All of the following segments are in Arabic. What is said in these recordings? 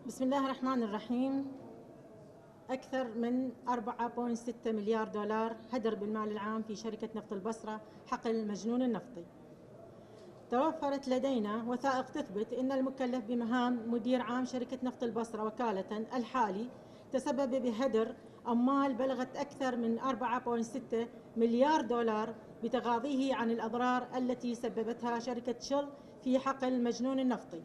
بسم الله الرحمن الرحيم. أكثر من 4.6 مليار دولار هدر بالمال العام في شركة نفط البصرة حقل المجنون النفطي. توفرت لدينا وثائق تثبت أن المكلف بمهام مدير عام شركة نفط البصرة وكالة الحالي تسبب بهدر أموال بلغت أكثر من 4.6 مليار دولار بتغاضيه عن الأضرار التي سببتها شركة شل في حقل المجنون النفطي،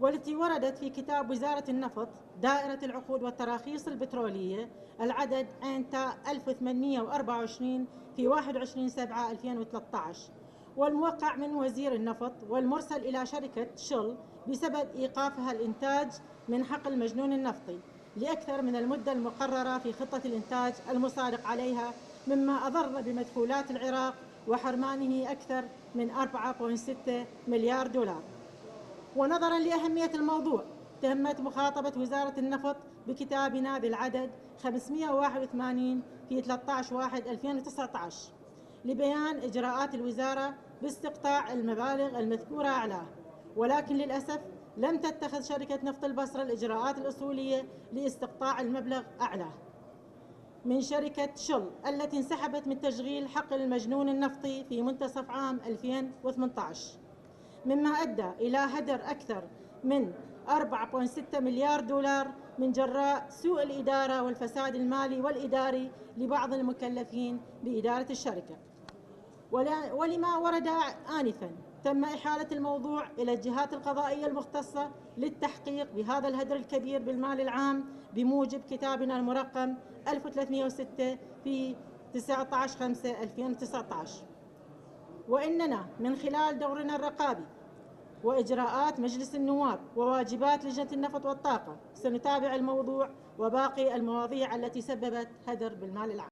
والتي وردت في كتاب وزارة النفط دائرة العقود والتراخيص البترولية العدد أنتا 1824 في 21/7/2013، والموقع من وزير النفط والمرسل إلى شركة شل بسبب إيقافها الإنتاج من حقل المجنون النفطي لأكثر من المدة المقررة في خطة الإنتاج المصادق عليها، مما أضر بمدخولات العراق وحرمانه أكثر من 4.6 مليار دولار. ونظرا لأهمية الموضوع تمت مخاطبة وزارة النفط بكتابنا بالعدد 581 في 13/1/2019 لبيان إجراءات الوزارة باستقطاع المبالغ المذكورة أعلاه، ولكن للأسف لم تتخذ شركة نفط البصرة الإجراءات الأصولية لاستقطاع المبلغ أعلاه من شركة شل التي انسحبت من تشغيل حقل المجنون النفطي في منتصف عام 2018، مما أدى إلى هدر أكثر من 4.6 مليار دولار من جراء سوء الإدارة والفساد المالي والإداري لبعض المكلفين بإدارة الشركة. ولما ورد آنفاً تم إحالة الموضوع إلى الجهات القضائية المختصة للتحقيق بهذا الهدر الكبير بالمال العام بموجب كتابنا المرقم 1306 في 19/5/2019. وإننا من خلال دورنا الرقابي وإجراءات مجلس النواب وواجبات لجنة النفط والطاقة سنتابع الموضوع وباقي المواضيع التي سببت هدر بالمال العام.